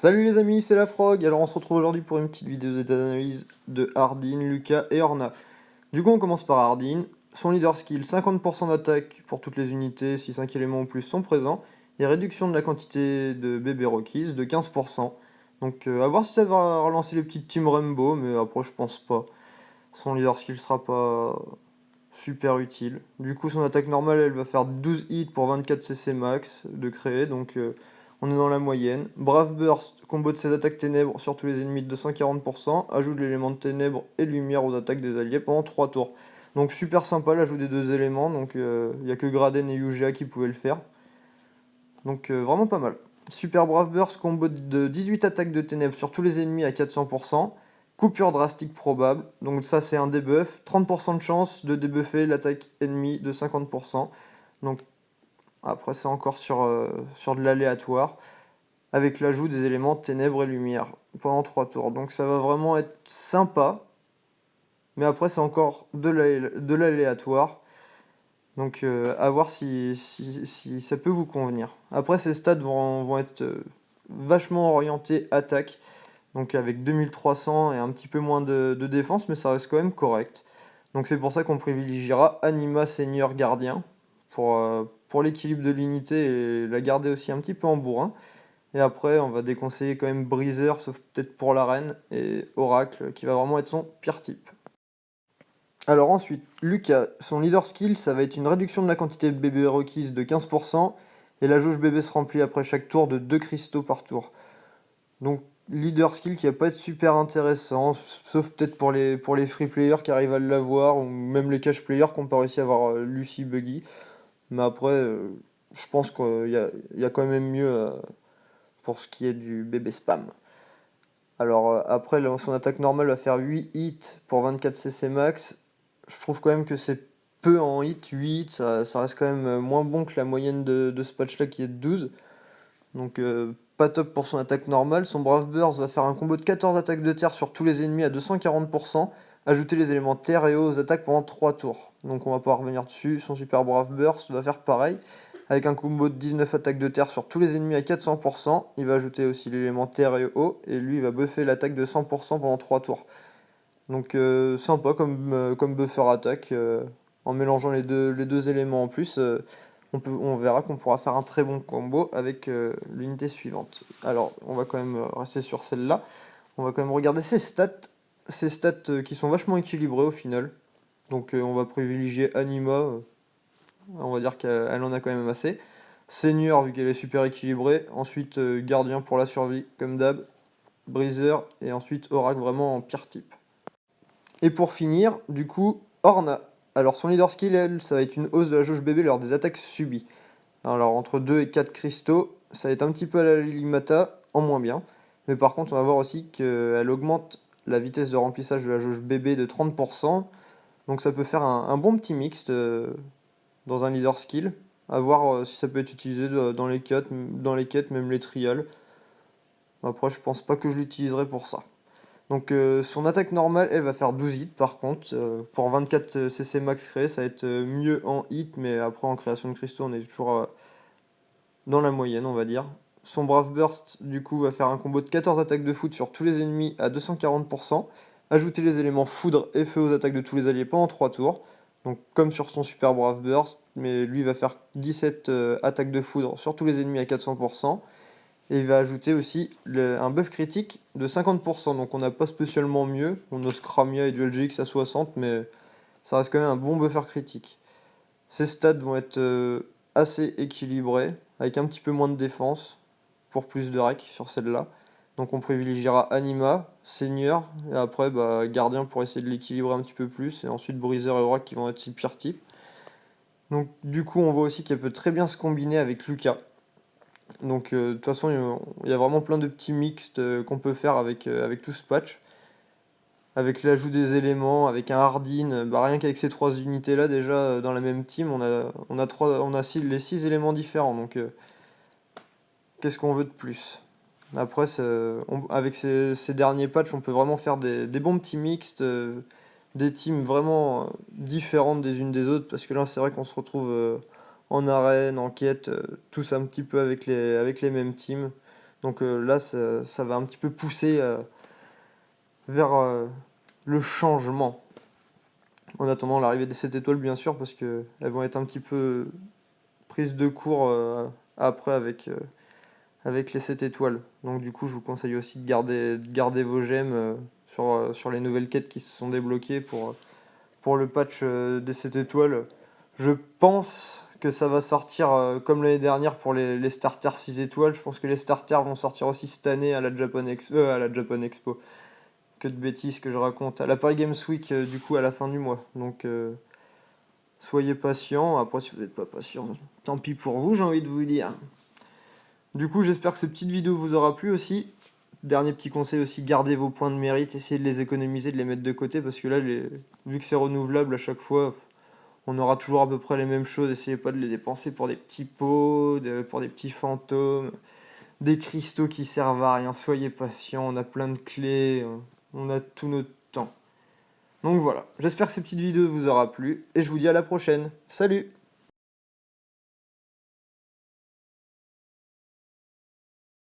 Salut les amis, c'est la Frog. Alors on se retrouve aujourd'hui pour une petite vidéo d'état d'analyse de Hardin, Lucas et Orna. Du coup on commence par Hardin. Son leader skill, 50% d'attaque pour toutes les unités si 5 éléments ou plus sont présents, et réduction de la quantité de bébés requises de 15%. Donc à voir si ça va relancer les petites teams Rainbow, mais après je pense pas. Son leader skill sera pas super utile. Du coup son attaque normale elle va faire 12 hits pour 24 CC max de créer, donc on est dans la moyenne. Brave Burst, combo de ses attaques ténèbres sur tous les ennemis de 240%, ajoute l'élément de ténèbres et lumière aux attaques des alliés pendant 3 tours. Donc super sympa l'ajout des deux éléments, donc il n'y a que Graden et Yuja qui pouvaient le faire. Donc vraiment pas mal. Super Brave Burst, combo de 18 attaques de ténèbres sur tous les ennemis à 400%. Coupure drastique probable, donc ça c'est un debuff. 30% de chance de débuffer l'attaque ennemie de 50%. Donc après c'est encore sur de l'aléatoire, avec l'ajout des éléments ténèbres et lumière pendant 3 tours. Donc ça va vraiment être sympa, mais après c'est encore de l'aléatoire. Donc à voir si ça peut vous convenir. Après ces stats vont être vachement orientés attaque, donc avec 2300 et un petit peu moins de défense, mais ça reste quand même correct. Donc c'est pour ça qu'on privilégiera Anima, Seigneur, Gardien, pour l'équilibre de l'unité et la garder aussi un petit peu en bourrin. Et après, on va déconseiller quand même Breezer, sauf peut-être pour l'arène, et Oracle, qui va vraiment être son pire type. Alors ensuite, Lucas, son leader skill, ça va être une réduction de la quantité de bébés requise de 15%, et la jauge bébé se remplit après chaque tour de 2 cristaux par tour. Donc leader skill qui va pas être super intéressant, sauf peut-être pour les free players qui arrivent à l'avoir, ou même les cash players qui n'ont pas réussi à avoir Lucy Buggy. Mais après, je pense qu'il y a quand même mieux pour ce qui est du bébé spam. Alors après, son attaque normale va faire 8 hits pour 24 CC max. Je trouve quand même que c'est peu en hit, 8 hits, ça reste quand même moins bon que la moyenne de ce patch là qui est de 12. Donc pas top pour son attaque normale. Son Brave Burst va faire un combo de 14 attaques de terre sur tous les ennemis à 240%. Ajouter les éléments terre et eau aux attaques pendant 3 tours. Donc on va pas revenir dessus. Son Super Brave Burst va faire pareil. Avec un combo de 19 attaques de terre sur tous les ennemis à 400%. Il va ajouter aussi l'élément terre et eau. Et lui il va buffer l'attaque de 100% pendant 3 tours. Donc sympa comme buffer attaque. En mélangeant les deux éléments en plus. On verra qu'on pourra faire un très bon combo avec l'unité suivante. Alors, on va quand même rester sur celle-là. On va quand même regarder ses stats. Ses stats qui sont vachement équilibrées au final. Donc, on va privilégier Anima. On va dire qu'elle en a quand même assez. Seigneur, vu qu'elle est super équilibrée. Ensuite, Gardien pour la survie, comme d'hab. Breezer. Et ensuite, Oracle vraiment en pire type. Et pour finir, du coup, Orna. Alors, son leader skill, elle, ça va être une hausse de la jauge bébé lors des attaques subies. Alors entre 2 et 4 cristaux, ça va être un petit peu à la Lilimata, en moins bien. Mais par contre, on va voir aussi qu'elle augmente la vitesse de remplissage de la jauge bébé de 30%. Donc ça peut faire un bon petit mixte dans un leader skill. À voir si ça peut être utilisé dans les quêtes, même les trials. Après, je pense pas que je l'utiliserai pour ça. Donc son attaque normale, elle va faire 12 hits par contre. Pour 24 CC max créé, ça va être mieux en hit, mais après en création de cristaux, on est toujours dans la moyenne, on va dire. Son Brave Burst, du coup, va faire un combo de 14 attaques de foudre sur tous les ennemis à 240%. Ajouter les éléments foudre et feu aux attaques de tous les alliés pendant 3 tours. Donc, comme sur son Super Brave Burst, mais lui va faire 17 attaques de foudre sur tous les ennemis à 400%. Et il va ajouter aussi un buff critique de 50%. Donc, on n'a pas spécialement mieux. On a Scramia et Dual GX à 60, mais ça reste quand même un bon buffer critique. Ses stats vont être assez équilibrés, avec un petit peu moins de défense, pour plus de rec sur celle-là. Donc on privilégiera Anima, Seigneur, et après Gardien pour essayer de l'équilibrer un petit peu plus, et ensuite Breezer et Oracle qui vont être ses pires types. Donc du coup on voit aussi qu'elle peut très bien se combiner avec Lucas. Donc de toute façon il y a vraiment plein de petits mixtes qu'on peut faire avec tout ce patch. Avec l'ajout des éléments, avec un Hardin, rien qu'avec ces trois unités là déjà dans la même team, on a les 6 éléments différents. Donc qu'est-ce qu'on veut de plus? Après, avec ces derniers patchs, on peut vraiment faire des bons petits mixtes, des teams vraiment différentes des unes des autres, parce que là c'est vrai qu'on se retrouve en arène, en quête, tous un petit peu avec les mêmes teams. Donc là, ça va un petit peu pousser vers le changement. En attendant l'arrivée des 7 étoiles, bien sûr, parce qu'elles vont être un petit peu prises de court après avec les 7 étoiles. Donc du coup, je vous conseille aussi de garder vos gemmes sur les nouvelles quêtes qui se sont débloquées pour le patch des 7 étoiles. Je pense que ça va sortir comme l'année dernière pour les starters 6 étoiles. Je pense que les starters vont sortir aussi cette année à la Japan Expo. Que de bêtises que je raconte. À la Paris Games Week, du coup, à la fin du mois. Donc, soyez patients. Après, si vous n'êtes pas patient, tant pis pour vous, j'ai envie de vous dire. Du coup, j'espère que cette petite vidéo vous aura plu aussi. Dernier petit conseil aussi, gardez vos points de mérite, essayez de les économiser, de les mettre de côté, parce que là, vu que c'est renouvelable à chaque fois, on aura toujours à peu près les mêmes choses. Essayez pas de les dépenser pour des petits pots, pour des petits fantômes, des cristaux qui servent à rien. Soyez patients, on a plein de clés, on a tout notre temps. Donc voilà, j'espère que cette petite vidéo vous aura plu, et je vous dis à la prochaine. Salut!